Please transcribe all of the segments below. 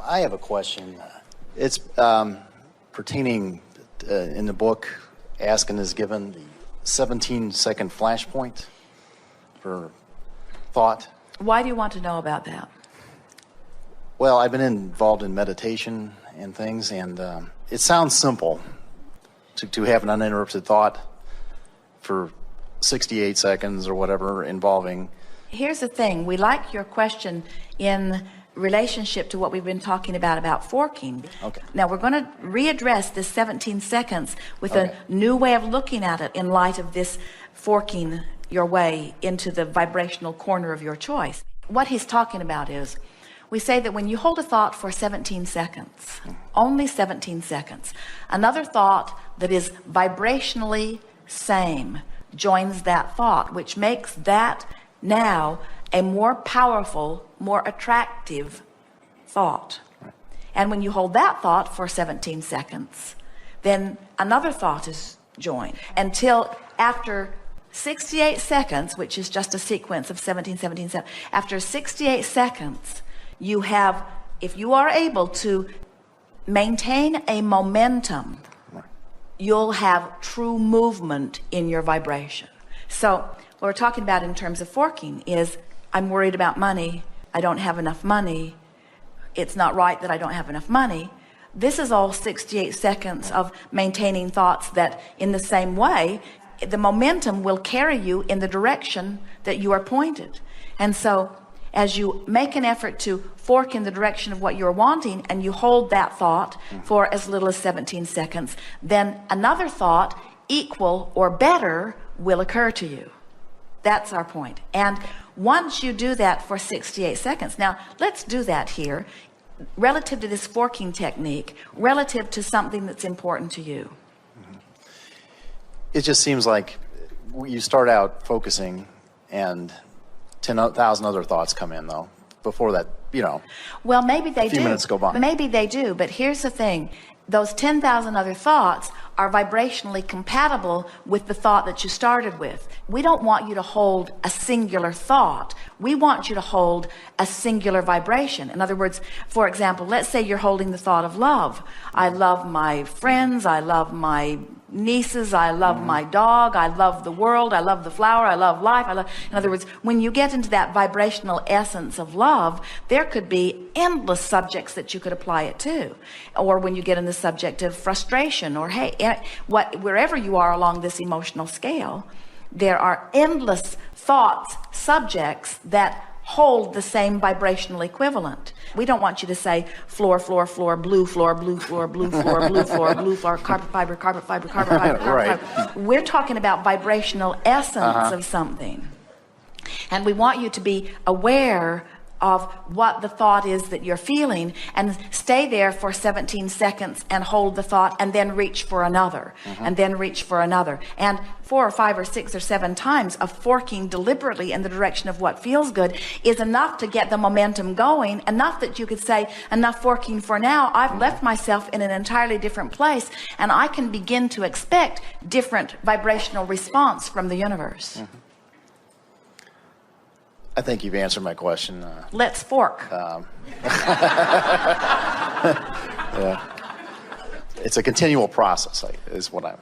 I have a question. It's pertaining in the book, Ask and is Given, the 17-second flashpoint for thought. Why do you want to know about that? Well, I've been involved in meditation and things, and it sounds simple to have an uninterrupted thought for 68 seconds or whatever involving. Here's the thing. We like your question in relationship to what we've been talking about forking. Okay. Now we're going to readdress this 17 seconds with a new way of looking at it in light of this forking your way into the vibrational corner of your choice. What he's talking about is, we say that when you hold a thought for 17 seconds, only 17 seconds, another thought that is vibrationally same joins that thought, which makes that now a more powerful, more attractive thought. And when you hold that thought for 17 seconds, then another thought is joined until after 68 seconds, which is just a sequence of 17, 17, 17. After 68 seconds, you have, if you are able to maintain a momentum, you'll have true movement in your vibration. So what we're talking about in terms of forking is, I'm worried about money. I don't have enough money. It's not right that I don't have enough money. This is all 68 seconds of maintaining thoughts that in the same way, the momentum will carry you in the direction that you are pointed. And so as you make an effort to fork in the direction of what you're wanting and you hold that thought for as little as 17 seconds, then another thought equal or better will occur to you. That's our point. And once you do that for 68 seconds, now let's do that here relative to this forking technique, relative to something that's important to you. It just seems like you start out focusing and 10,000 other thoughts come in, though, before that, Well, maybe they do. A few minutes go by. Maybe they do, but here's the thing. Those 10,000 other thoughts are vibrationally compatible with the thought that you started with. We don't want you to hold a singular thought. We want you to hold a singular vibration. In other words, for example, let's say you're holding the thought of love. I love my friends. I love my nieces. I love my dog. I love the world. I love the flower. I love life. In other words, when you get into that vibrational essence of love, there could be endless subjects that you could apply it to. Or when you get in the subject of frustration or wherever you are along this emotional scale, there are endless thoughts, subjects that hold the same vibrational equivalent. We don't want you to say floor, floor, floor, blue floor, blue floor, blue floor, blue floor, blue floor, carpet fiber, carpet fiber, carpet fiber, carpet fiber. We're talking about vibrational essence of something. And we want you to be aware of what the thought is that you're feeling and stay there for 17 seconds and hold the thought and then reach for another and then reach for another. And 4 or 5 or 6 or 7 times of forking deliberately in the direction of what feels good is enough to get the momentum going, enough that you could say, enough forking for now. I've left myself in an entirely different place and I can begin to expect different vibrational response from the universe. I think you've answered my question. Let's fork. Yeah. It's a continual process, is what I'm...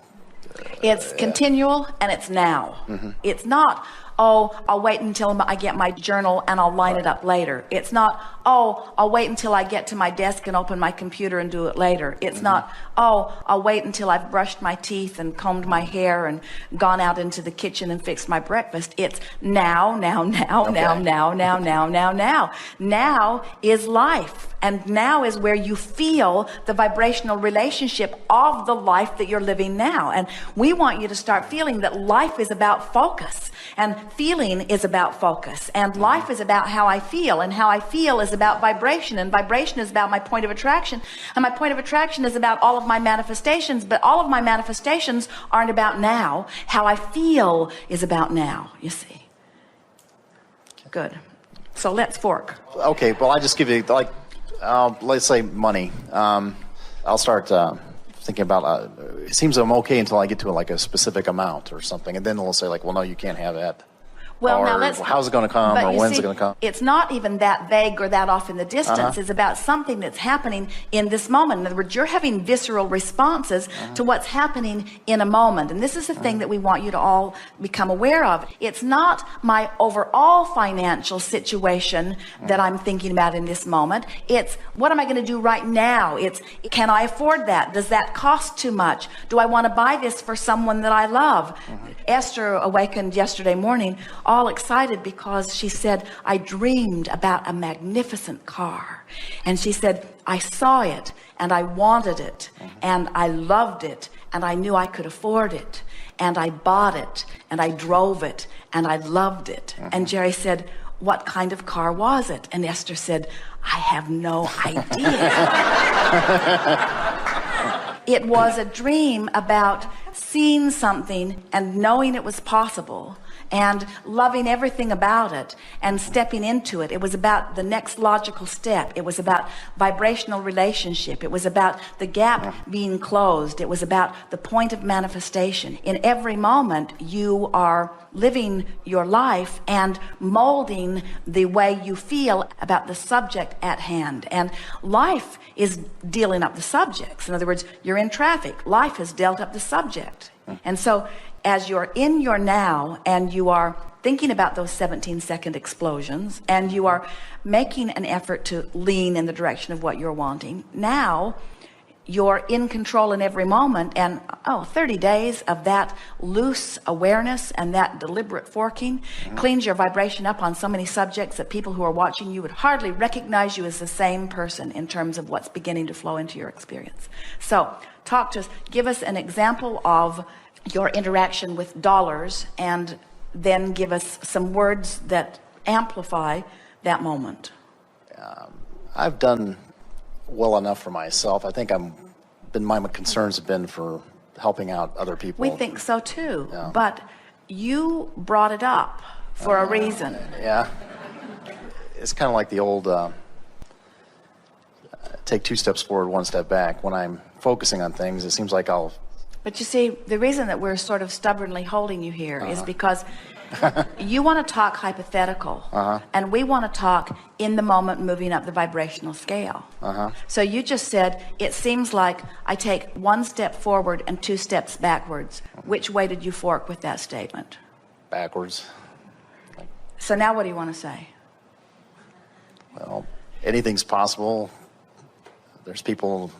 It's continual and it's now. It's not, oh, I'll wait until I get my journal and I'll line it up later. It's not, oh, I'll wait until I get to my desk and open my computer and do it later. It's not, oh, I'll wait until I've brushed my teeth and combed my hair and gone out into the kitchen and fixed my breakfast. It's now, now, now, Okay. now, now, now, now, now, now. Now is life. And now is where you feel the vibrational relationship of the life that you're living now. And we want you to start feeling that life is about focus. And feeling is about focus. And life is about how I feel. And how I feel is about vibration. And vibration is about my point of attraction. And my point of attraction is about all of my manifestations. But all of my manifestations aren't about now. How I feel is about now, you see. Good. So let's fork. Okay, well, I just give you, let's say money. I'll start thinking about, it seems I'm okay until I get to a specific amount or something. And then they'll say well, no, you can't have that. Well, or now let's. how's it going to come, but or you when's see, it going to come? It's not even that vague or that off in the distance. It's about something that's happening in this moment. In other words, you're having visceral responses to what's happening in a moment. And this is the thing that we want you to all become aware of. It's not my overall financial situation that I'm thinking about in this moment. It's what am I going to do right now? It's can I afford that? Does that cost too much? Do I want to buy this for someone that I love? Esther awakened yesterday morning all excited because she said, I dreamed about a magnificent car. And she said, I saw it and I wanted it and I loved it and I knew I could afford it. And I bought it and I drove it and I loved it. And Jerry said, what kind of car was it? And Esther said, I have no idea. It was a dream about seeing something and knowing it was possible and loving everything about it and stepping into it. It was about the next logical step. It was about vibrational relationship. It was about the gap being closed. It was about the point of manifestation. In every moment, you are living your life and molding the way you feel about the subject at hand. And life is dealing up the subjects. In other words, you're in traffic. Life has dealt up the subject. And so as you're in your now and you are thinking about those 17-second explosions and you are making an effort to lean in the direction of what you're wanting, now you're in control in every moment. And 30 days of that loose awareness and that deliberate forking cleans your vibration up on so many subjects that people who are watching you would hardly recognize you as the same person in terms of what's beginning to flow into your experience. So talk to us, give us an example of your interaction with dollars, and then give us some words that amplify that moment. I've done well enough for myself. I think my concerns have been for helping out other people. We think so too, but you brought it up for a reason. Yeah. It's kind of like the old take 2 steps forward, 1 step back. When I'm focusing on things, it seems like But you see, the reason that we're sort of stubbornly holding you here is because you want to talk hypothetical, and we want to talk in the moment, moving up the vibrational scale. So you just said, it seems like I take 1 step forward and 2 steps backwards. Which way did you fork with that statement? backwards. So now what do you want to say? Well, anything's possible. There's people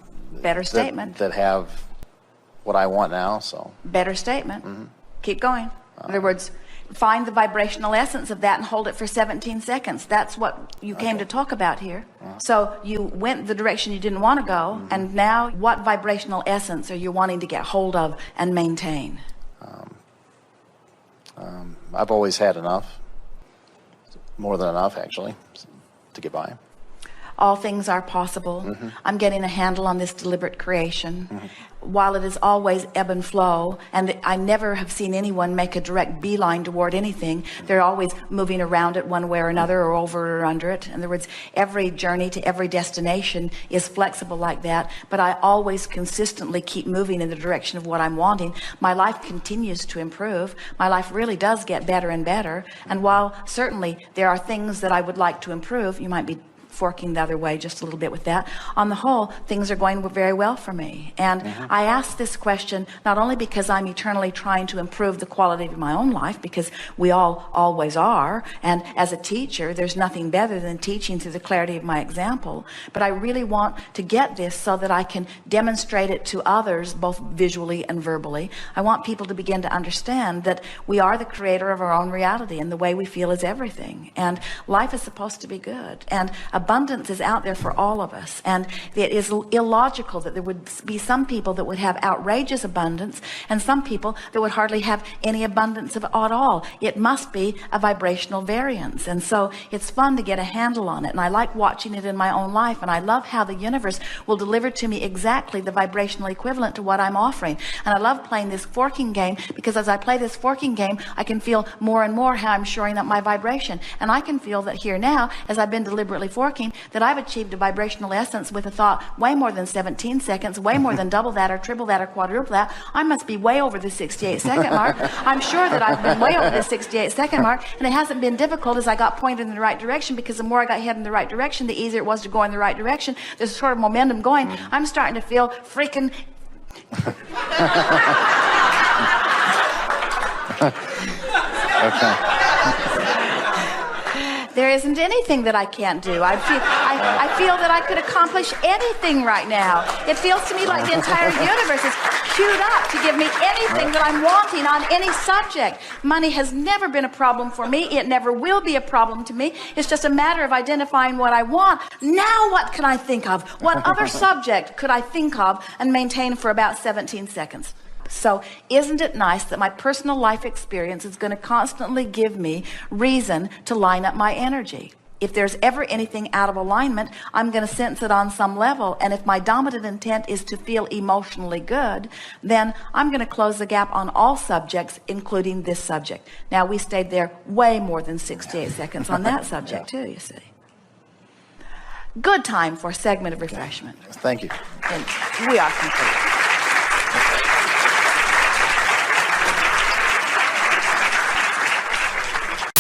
Better statement. that have what I want now, so. Better statement. Keep going. In other words, find the vibrational essence of that and hold it for 17 seconds. That's what you came to talk about here. So you went the direction you didn't want to go, and now what vibrational essence are you wanting to get hold of and maintain? I've always had enough, more than enough actually, to get by. All things are possible. I'm getting a handle on this deliberate creation. While it is always ebb and flow, and I never have seen anyone make a direct beeline toward anything, they're always moving around it one way or another, or over or under it. In other words, every journey to every destination is flexible like that, but I always consistently keep moving in the direction of what I'm wanting. My life continues to improve. My life really does get better and better. And while certainly there are things that I would like to improve, you might be forking the other way just a little bit with that. On the whole, things are going very well for me. And I ask this question not only because I'm eternally trying to improve the quality of my own life, because we all always are, and as a teacher there's nothing better than teaching through the clarity of my example, but I really want to get this so that I can demonstrate it to others, both visually and verbally. I want people to begin to understand that we are the creator of our own reality, and the way we feel is everything, and life is supposed to be good, and abundance is out there for all of us. And it is illogical that there would be some people that would have outrageous abundance and some people that would hardly have any abundance at all. It must be a vibrational variance. And so it's fun to get a handle on it. And I like watching it in my own life. And I love how the universe will deliver to me exactly the vibrational equivalent to what I'm offering. And I love playing this forking game, because as I play this forking game, I can feel more and more how I'm shoring up my vibration. And I can feel that here now, as I've been deliberately forking, talking that I've achieved a vibrational essence with a thought way more than 17 seconds, way more than double that or triple that or quadruple that. I must be way over the 68-second mark. I'm sure that I've been way over the 68-second mark, and it hasn't been difficult as I got pointed in the right direction, because the more I got headed in the right direction, the easier it was to go in the right direction. There's sort of momentum going. I'm starting to feel freaking... Okay. There isn't anything that I can't do. I feel that I could accomplish anything right now. It feels to me like the entire universe is queued up to give me anything that I'm wanting on any subject. Money has never been a problem for me. It never will be a problem to me. It's just a matter of identifying what I want. Now what can I think of? What other subject could I think of and maintain for about 17 seconds? So isn't it nice that my personal life experience is going to constantly give me reason to line up my energy? If there's ever anything out of alignment, I'm going to sense it on some level. And if my dominant intent is to feel emotionally good, then I'm going to close the gap on all subjects, including this subject. Now, we stayed there way more than 68 seconds on that subject, too, you see. Good time for a segment of refreshment. Thank you. And we are complete.